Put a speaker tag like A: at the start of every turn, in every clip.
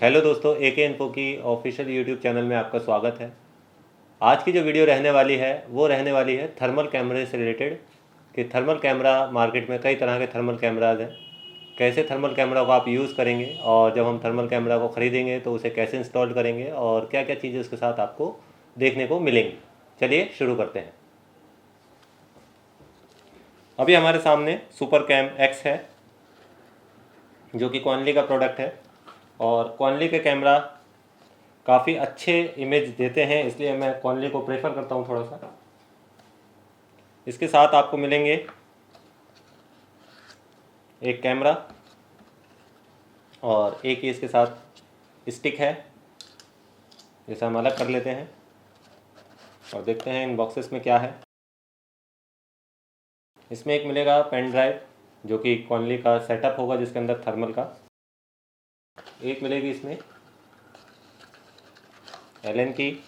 A: Hello दोस्तों, एके info की official YouTube channel में आपका स्वागत है। आज की जो वीडियो रहने वाली है वो रहने वाली है थर्मल कैमरे से रिलेटेड कि थर्मल कैमरा मार्केट में कई तरह के थर्मल कैमराज हैं। कैसे थर्मल कैमरा को आप यूज़ करेंगे और जब हम थर्मल कैमरा को ख़रीदेंगे तो उसे कैसे इंस्टॉल करेंगे और क्या क्या चीज़ें उसके साथ आपको देखने को मिलेंगी। चलिए शुरू करते हैं। अभी हमारे सामने सुपर कैम एक्स है जो कि क्वानली का प्रोडक्ट है और क्वानली के कैमरा काफ़ी अच्छे इमेज देते हैं, इसलिए मैं क्वानली को प्रेफर करता हूँ थोड़ा सा। इसके साथ आपको मिलेंगे एक कैमरा और एक ही इसके साथ स्टिक है, जिसे हम अलग कर लेते हैं और देखते हैं इन बॉक्सेस में क्या है। इसमें एक मिलेगा पेन ड्राइव जो कि क्वानली का सेटअप होगा जिसके अंदर थर्मल का। एक मिलेगी इसमें एलन की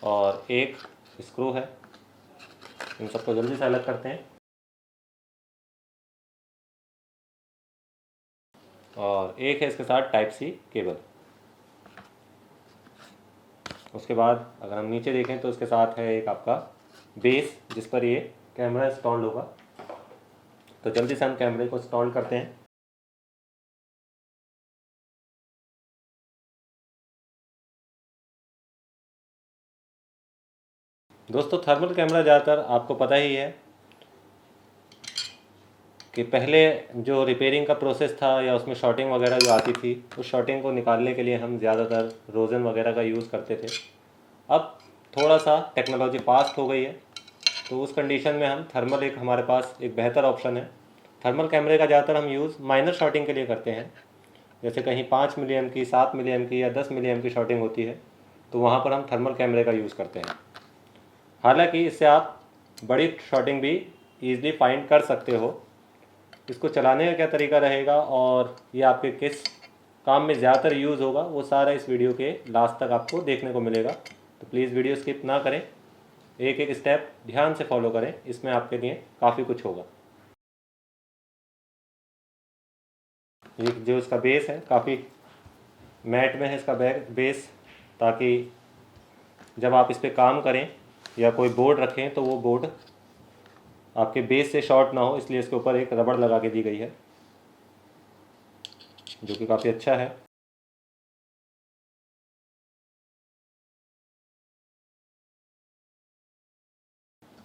A: और एक स्क्रू है। इन सबको जल्दी से अलग करते हैं और एक है इसके साथ टाइप सी केबल। उसके बाद अगर हम नीचे देखें तो इसके साथ है एक आपका बेस जिस पर ये कैमरा इंस्टॉल होगा। तो जल्दी से हम कैमरे को इंस्टॉल करते हैं। दोस्तों, थर्मल कैमरा ज़्यादातर आपको पता ही है कि पहले जो रिपेयरिंग का प्रोसेस था या उसमें शॉर्टिंग वगैरह जो आती थी, उस शॉर्टिंग को निकालने के लिए हम ज़्यादातर रोज़न वगैरह का यूज़ करते थे। अब थोड़ा सा टेक्नोलॉजी फास्ट हो गई है, तो उस कंडीशन में हम थर्मल एक हमारे पास एक बेहतर ऑप्शन है। थर्मल कैमरे का ज़्यादातर हम यूज़ माइनर शॉर्टिंग के लिए करते हैं। जैसे कहीं 5 मिलीएम की, 7 मिलीएम की या 10 मिलीएम की शॉर्टिंग होती है, तो वहाँ पर हम थर्मल कैमरे का यूज़ करते हैं। हालांकि इससे आप बड़ी शॉर्टिंग भी ईज़िली फाइंड कर सकते हो। इसको चलाने का क्या तरीका रहेगा और ये आपके किस काम में ज़्यादातर यूज़ होगा, वो सारा इस वीडियो के लास्ट तक आपको देखने को मिलेगा। तो प्लीज़ वीडियो स्किप ना करें, एक एक स्टेप ध्यान से फॉलो करें, इसमें आपके लिए काफ़ी कुछ होगा। ये जो इसका बेस है काफ़ी मैट में है इसका बेस, ताकि जब आप इस पर काम करें या कोई बोर्ड रखें तो वो बोर्ड आपके बेस से शॉर्ट ना हो, इसलिए इसके ऊपर एक रबड़ लगा के दी गई है जो कि काफ़ी अच्छा है।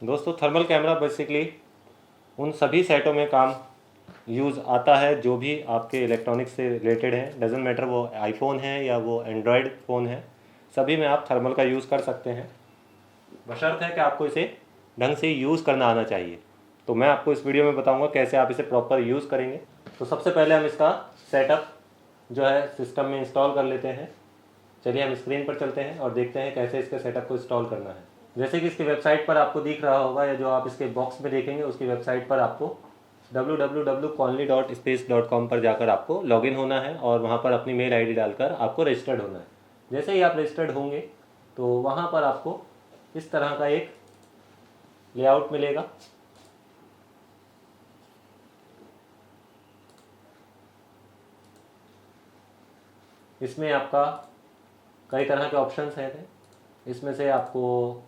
A: दोस्तों, थर्मल कैमरा बेसिकली उन सभी सेटों में काम यूज़ आता है जो भी आपके इलेक्ट्रॉनिक्स से रिलेटेड हैं। डजेंट मैटर वो आईफोन है या वो एंड्रॉयड फ़ोन है, सभी में आप थर्मल का यूज़ कर सकते हैं, बशर्त है कि आपको इसे ढंग से यूज़ करना आना चाहिए। तो मैं आपको इस वीडियो में बताऊंगा कैसे आप इसे प्रॉपर यूज़ करेंगे। तो सबसे पहले हम इसका सेटअप जो है सिस्टम में इंस्टॉल कर लेते हैं। चलिए हम स्क्रीन पर चलते हैं और देखते हैं कैसे इसके सेटअप को इंस्टॉल करना है। जैसे कि इसकी वेबसाइट पर आपको दिख रहा होगा या जो आप इसके बॉक्स में देखेंगे उसकी वेबसाइट पर आपको www.conly.space.com पर जाकर आपको लॉगिन होना है और वहाँ पर अपनी मेल आईडी डालकर आपको रजिस्टर्ड होना है। जैसे ही आप रजिस्टर्ड होंगे तो वहाँ पर आपको इस तरह का एक लेआउट मिलेगा। इसमें आपका कई तरह के ऑप्शंस हैं। इसमें से आपको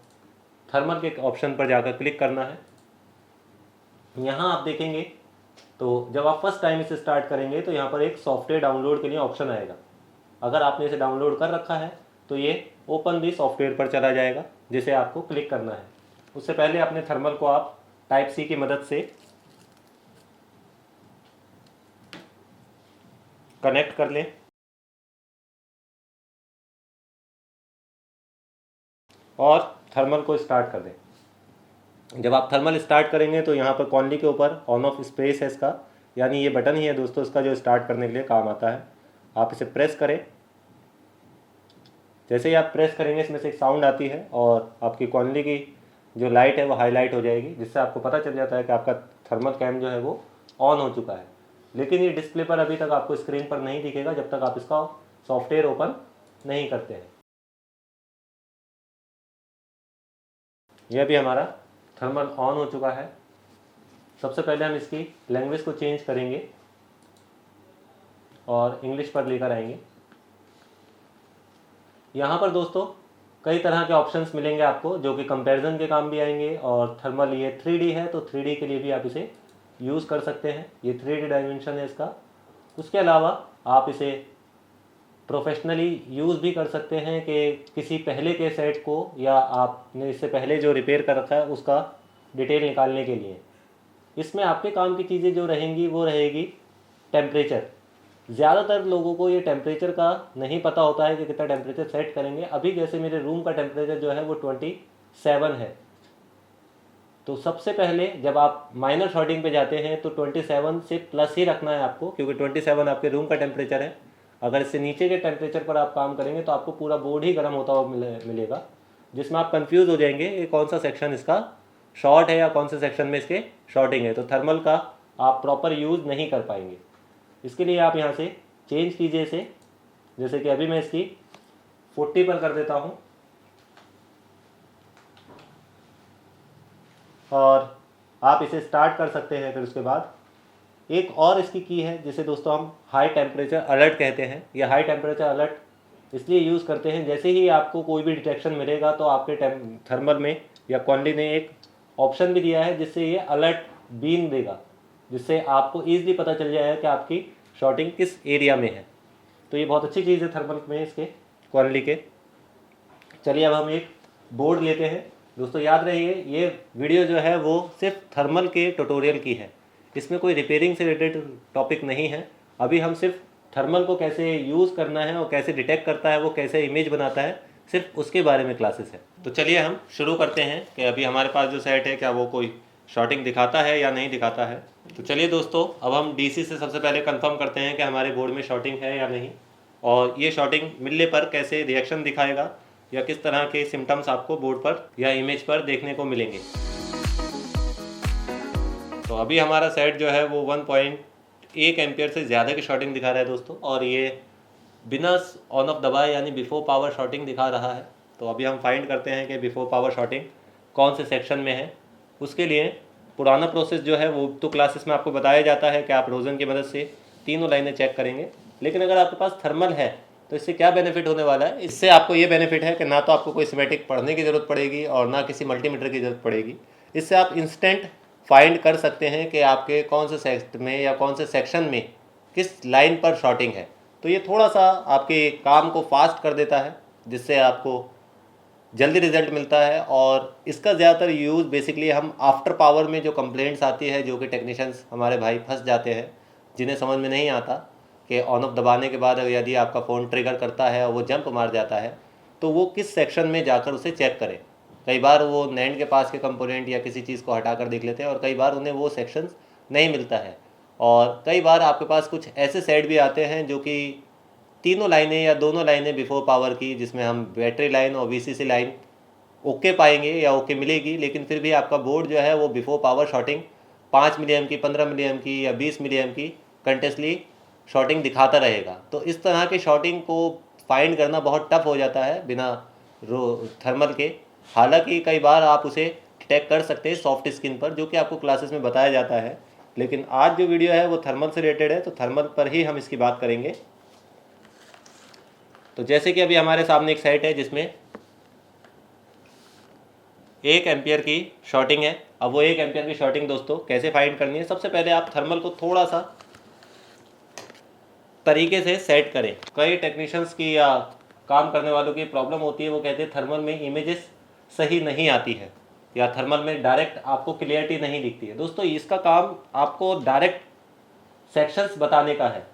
A: थर्मल के ऑप्शन पर जाकर क्लिक करना है। यहाँ आप देखेंगे तो जब आप फर्स्ट टाइम इसे स्टार्ट करेंगे तो यहाँ पर एक सॉफ्टवेयर डाउनलोड के लिए ऑप्शन आएगा। अगर आपने इसे डाउनलोड कर रखा है तो ये ओपन दी सॉफ्टवेयर पर चला जाएगा, जिसे आपको क्लिक करना है। उससे पहले अपने थर्मल को आप टाइप सी की मदद से कनेक्ट कर लें और थर्मल को स्टार्ट कर दें। जब आप थर्मल स्टार्ट करेंगे तो यहाँ पर कॉन्ली के ऊपर ऑन ऑफ स्पेस है इसका, यानी ये बटन ही है दोस्तों इसका जो स्टार्ट करने के लिए काम आता है। आप इसे प्रेस करें। जैसे ही आप प्रेस करेंगे इसमें से एक साउंड आती है और आपकी कॉन्ली की जो लाइट है वो हाईलाइट हो जाएगी, जिससे आपको पता चल जाता है कि आपका थर्मल कैम जो है वो ऑन हो चुका है। लेकिन ये डिस्प्ले पर अभी तक आपको स्क्रीन पर नहीं दिखेगा जब तक आप इसका सॉफ्टवेयर ओपन नहीं करते हैं। यह भी हमारा थर्मल ऑन हो चुका है। सबसे पहले हम इसकी लैंग्वेज को चेंज करेंगे। और इंग्लिश पर लेकर आएंगे। यहाँ पर दोस्तों कई तरह के ऑप्शंस मिलेंगे आपको जो कि कंपैरिजन के काम भी आएंगे, और थर्मल ये 3D है तो 3D के लिए भी आप इसे यूज़ कर सकते हैं, ये 3D डायमेंशन है इसका। उसके अलावा आप इसे प्रोफेशनली यूज़ भी कर सकते हैं कि किसी पहले के सेट को या आपने इससे पहले जो रिपेयर कर रखा है उसका डिटेल निकालने के लिए। इसमें आपके काम की चीज़ें जो रहेंगी वो रहेगी टेम्परेचर। ज़्यादातर लोगों को ये टेम्परेचर का नहीं पता होता है कि कितना टेम्परेचर सेट करेंगे। अभी जैसे मेरे रूम का टेम्परेचर जो है वो 27 है, तो सबसे पहले जब आप माइनर शॉर्टिंग पे जाते हैं तो 27 से प्लस ही रखना है आपको, क्योंकि 27 आपके रूम का टेम्परेचर है। अगर इससे नीचे के टेम्परेचर पर आप काम करेंगे तो आपको पूरा बोर्ड ही गर्म होता हुआ मिलेगा, जिसमें आप कंफ्यूज हो जाएंगे कि कौन सा सेक्शन इसका शॉर्ट है या कौन से सेक्शन में इसके शॉर्टिंग है। तो थर्मल का आप प्रॉपर यूज़ नहीं कर पाएंगे। इसके लिए आप यहाँ से चेंज कीजिए इसे, जैसे कि अभी मैं इसकी 40 पर कर देता हूँ, और आप इसे स्टार्ट कर सकते हैं। फिर उसके बाद एक और इसकी की है जिसे दोस्तों हम हाई टेम्परेचर अलर्ट कहते हैं। यह हाई टेम्परेचर अलर्ट इसलिए यूज़ करते हैं, जैसे ही आपको कोई भी डिटेक्शन मिलेगा तो आपके थर्मल में या क्वानली ने एक ऑप्शन भी दिया है जिससे ये अलर्ट बीन देगा, जिससे आपको ईजिली पता चल जाएगा कि आपकी शॉर्टिंग किस एरिया में है। तो ये बहुत अच्छी चीज़ है थर्मल में इसके क्वानली के। चलिए अब हम एक बोर्ड लेते हैं। दोस्तों याद रहिए ये वीडियो जो है वो सिर्फ थर्मल के ट्यूटोरियल की है, इसमें कोई रिपेयरिंग से रिलेटेड टॉपिक नहीं है। अभी हम सिर्फ थर्मल को कैसे यूज़ करना है और कैसे डिटेक्ट करता है, वो कैसे इमेज बनाता है, सिर्फ उसके बारे में क्लासेस है। तो चलिए हम शुरू करते हैं कि अभी हमारे पास जो सेट है क्या वो कोई शॉर्टिंग दिखाता है या नहीं दिखाता है। तो चलिए दोस्तों अब हम डीसी से सबसे पहले कंफर्म करते हैं कि हमारे बोर्ड में शॉर्टिंग है या नहीं, और ये शॉर्टिंग मिलने पर कैसे रिएक्शन दिखाएगा या किस तरह के सिम्टम्स आपको बोर्ड पर या इमेज पर देखने को मिलेंगे। तो अभी हमारा सेट जो है वो 1.1 एम्पियर से ज़्यादा की शॉर्टिंग दिखा रहा है दोस्तों, और ये बिना ऑन ऑफ दबाए यानी बिफोर पावर शॉर्टिंग दिखा रहा है। तो अभी हम फाइंड करते हैं कि बिफोर पावर शॉर्टिंग कौन से सेक्शन में है। उसके लिए पुराना प्रोसेस जो है वो तो क्लासेस में आपको बताया जाता है कि आप रोज़न की मदद से तीनों लाइनें चेक करेंगे, लेकिन अगर आपके पास थर्मल है तो इससे क्या बेनिफिट होने वाला है। इससे आपको ये बेनिफिट है कि ना तो आपको कोई सिमेटिक पढ़ने की ज़रूरत पड़ेगी और ना किसी मल्टीमीटर की ज़रूरत पड़ेगी। इससे आप इंस्टेंट फाइंड कर सकते हैं कि आपके कौन से सेक्ट में या कौन से सेक्शन में किस लाइन पर शॉर्टिंग है। तो ये थोड़ा सा आपके काम को फास्ट कर देता है, जिससे आपको जल्दी रिजल्ट मिलता है। और इसका ज़्यादातर यूज़ बेसिकली हम आफ्टर पावर में जो कंप्लेंट्स आती है, जो कि टेक्नीशियंस हमारे भाई फंस जाते हैं, जिन्हें समझ में नहीं आता कि ऑन ऑफ दबाने के बाद यदि आपका फ़ोन ट्रिगर करता है और वो जंप मार जाता है तो वो किस सेक्शन में जाकर उसे चेक करें। कई बार वो नैंड के पास के कंपोनेंट या किसी चीज़ को हटाकर देख लेते हैं, और कई बार उन्हें वो सेक्शंस नहीं मिलता है। और कई बार आपके पास कुछ ऐसे सेट भी आते हैं जो कि तीनों लाइनें या दोनों लाइनें बिफोर पावर की, जिसमें हम बैटरी लाइन और वीसीसी लाइन ओके पाएंगे या ओके मिलेगी, लेकिन फिर भी आपका बोर्ड जो है वो before power shorting 5 milli amp की, 15 मिली एम्प की या 20 मिली एम्प की कंटिन्यूसली शॉर्टिंग दिखाता रहेगा। तो इस तरह के शॉर्टिंग को फाइंड करना बहुत टफ हो जाता है बिना थर्मल के। हालांकि कई बार आप उसे डिटेक्ट कर सकते हैं सॉफ्ट स्किन पर, जो कि आपको क्लासेस में बताया जाता है। लेकिन आज जो वीडियो है वो थर्मल से रिलेटेड है, तो थर्मल पर ही हम इसकी बात करेंगे। तो जैसे कि अभी हमारे सामने एक सेट है जिसमें 1 एम्पियर की शॉर्टिंग है। अब वो 1 एम्पियर की शॉर्टिंग दोस्तों कैसे फाइंड करनी है, सबसे पहले आप थर्मल को थोड़ा सा तरीके से सेट करें। कई टेक्नीशियंस की या काम करने वालों की प्रॉब्लम होती है, वो कहते हैं थर्मल में इमेजेस सही नहीं आती है या थर्मल में डायरेक्ट आपको क्लियरिटी नहीं दिखती है। दोस्तों इसका काम आपको डायरेक्ट सेक्शंस बताने का है।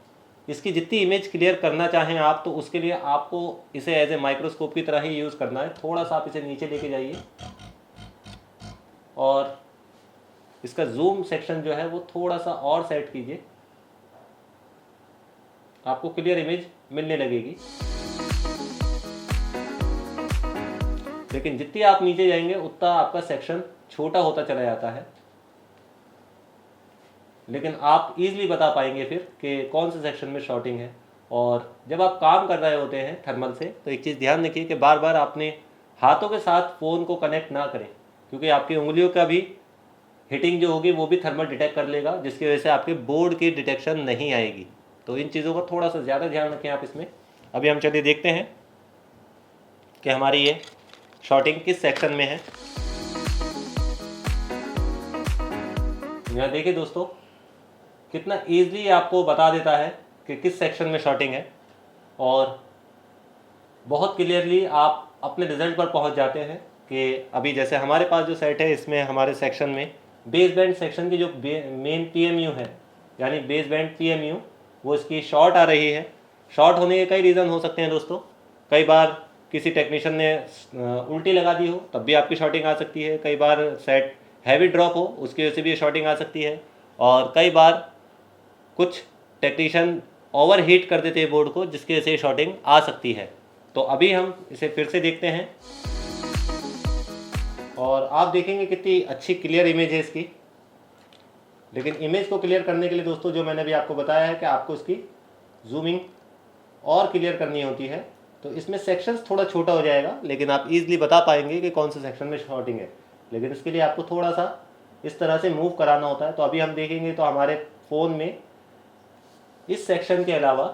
A: इसकी जितनी इमेज क्लियर करना चाहें आप, तो उसके लिए आपको इसे एज ए माइक्रोस्कोप की तरह ही यूज़ करना है। थोड़ा सा आप इसे नीचे लेके जाइए और इसका जूम सेक्शन जो है वो थोड़ा सा और सेट कीजिए, आपको क्लियर इमेज मिलने लगेगी। लेकिन जितनी आप नीचे जाएंगे उतना आपका सेक्शन छोटा होता चला जाता है, लेकिन आप इजीली बता पाएंगे फिर कि कौन से सेक्शन में शॉर्टिंग है। और जब आप काम कर रहे होते हैं थर्मल से, तो एक चीज़ ध्यान रखिए कि बार बार आपने हाथों के साथ फ़ोन को कनेक्ट ना करें, क्योंकि आपकी उंगलियों का भी हिटिंग जो होगी वो भी थर्मल डिटेक्ट कर लेगा, जिसकी वजह से आपके बोर्ड की डिटेक्शन नहीं आएगी। तो इन चीज़ों का थोड़ा सा ज़्यादा ध्यान रखें आप इसमें। अभी हम चलिए देखते हैं कि हमारी ये शॉर्टिंग किस सेक्शन में है। यहाँ देखिए दोस्तों, कितना ईजिली आपको बता देता है कि किस सेक्शन में शॉर्टिंग है, और बहुत क्लियरली आप अपने रिजल्ट पर पहुंच जाते हैं कि अभी जैसे हमारे पास जो सेट है इसमें हमारे सेक्शन में बेस बैंड सेक्शन की जो मेन पीएमयू है, यानी बेस बैंड पीएमयू, वो इसकी शॉर्ट आ रही है। शॉर्ट होने के कई रीज़न हो सकते हैं दोस्तों। कई बार किसी टेक्नीशियन ने उल्टी लगा दी हो तब भी आपकी शॉर्टिंग आ सकती है। कई बार सेट हैवी ड्रॉप हो उसकी वजह से भी ये शॉर्टिंग आ सकती है। और कई बार कुछ टेक्नीशियन ओवर हीट कर देते हैं बोर्ड को, जिसकी वजह से शॉर्टिंग आ सकती है। तो अभी हम इसे फिर से देखते हैं और आप देखेंगे कितनी अच्छी क्लियर इमेज है इसकी। लेकिन इमेज को क्लियर करने के लिए दोस्तों, जो मैंने अभी आपको बताया है कि आपको इसकी जूमिंग और क्लियर करनी होती है, तो इसमें सेक्शंस थोड़ा छोटा हो जाएगा, लेकिन आप इजीली बता पाएंगे कि कौन से सेक्शन में शॉर्टिंग है। लेकिन इसके लिए आपको थोड़ा सा इस तरह से मूव कराना होता है। तो अभी हम देखेंगे तो हमारे फ़ोन में इस सेक्शन के अलावा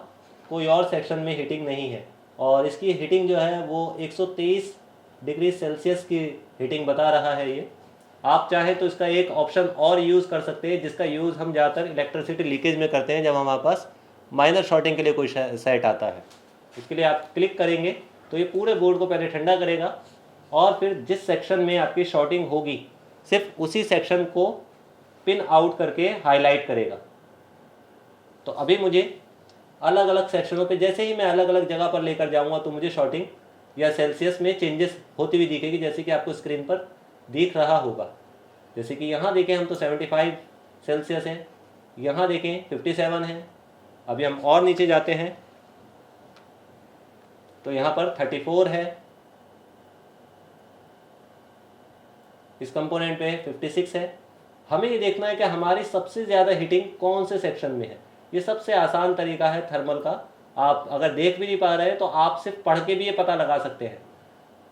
A: कोई और सेक्शन में हीटिंग नहीं है, और इसकी हीटिंग जो है वो 123 डिग्री सेल्सियस की हीटिंग बता रहा है ये। आप चाहें तो इसका एक ऑप्शन और यूज़ कर सकते हैं, जिसका यूज़ हम ज़्यादातर इलेक्ट्रिसिटी लीकेज में करते हैं, जब हमारे पास माइनर शॉर्टिंग के लिए कोई सेट आता है। इसके लिए आप क्लिक करेंगे तो ये पूरे बोर्ड को पहले ठंडा करेगा, और फिर जिस सेक्शन में आपकी शॉर्टिंग होगी सिर्फ उसी सेक्शन को पिन आउट करके हाईलाइट करेगा। तो अभी मुझे अलग अलग सेक्शनों पे, जैसे ही मैं अलग अलग जगह पर लेकर जाऊंगा तो मुझे शॉर्टिंग या सेल्सियस में चेंजेस होती हुई दिखेगी, जैसे कि आपको स्क्रीन पर दिख रहा होगा। जैसे कि यहाँ देखें हम तो 75 सेल्सियस है, यहाँ देखें 57 है। अभी हम और नीचे जाते हैं तो यहाँ पर 34 है, इस कंपोनेंट पे 56 है। हमें ये देखना है कि हमारी सबसे ज़्यादा हीटिंग कौन से सेक्शन में है। ये सबसे आसान तरीका है थर्मल का। आप अगर देख भी नहीं पा रहे हैं तो आप सिर्फ पढ़ के भी ये पता लगा सकते हैं।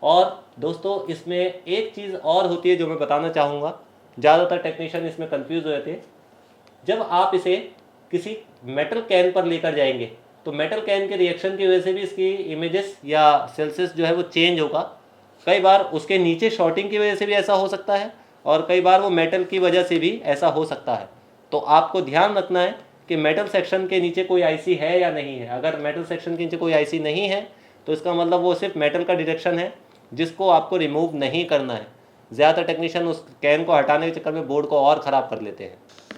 A: और दोस्तों, इसमें एक चीज़ और होती है जो मैं बताना चाहूँगा। ज़्यादातर टेक्नीशियन इसमें कंफ्यूज हो जाते हैं। जब आप इसे किसी मेटल कैन पर लेकर जाएंगे तो मेटल कैन के रिएक्शन की वजह से भी इसकी इमेजेस या सेल्सियस जो है वो चेंज होगा। कई बार उसके नीचे शॉर्टिंग की वजह से भी ऐसा हो सकता है, और कई बार वो मेटल की वजह से भी ऐसा हो सकता है। तो आपको ध्यान रखना है कि मेटल सेक्शन के नीचे कोई आईसी है या नहीं है। अगर मेटल सेक्शन के नीचे कोई आईसी नहीं है तो इसका मतलब वो सिर्फ मेटल का डिटेक्शन है, जिसको आपको रिमूव नहीं करना है। ज़्यादातर टेक्नीशियन उस कैन को हटाने के चक्कर में बोर्ड को और ख़राब कर लेते हैं।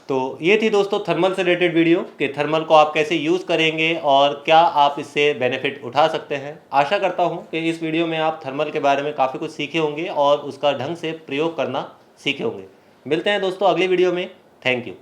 A: तो ये थी दोस्तों थर्मल से रिलेटेड वीडियो कि थर्मल को आप कैसे यूज़ करेंगे और क्या आप इससे बेनिफिट उठा सकते हैं। आशा करता हूँ कि इस वीडियो में आप थर्मल के बारे में काफ़ी कुछ सीखे होंगे और उसका ढंग से प्रयोग करना सीखे होंगे। मिलते हैं दोस्तों अगली वीडियो में। Thank you.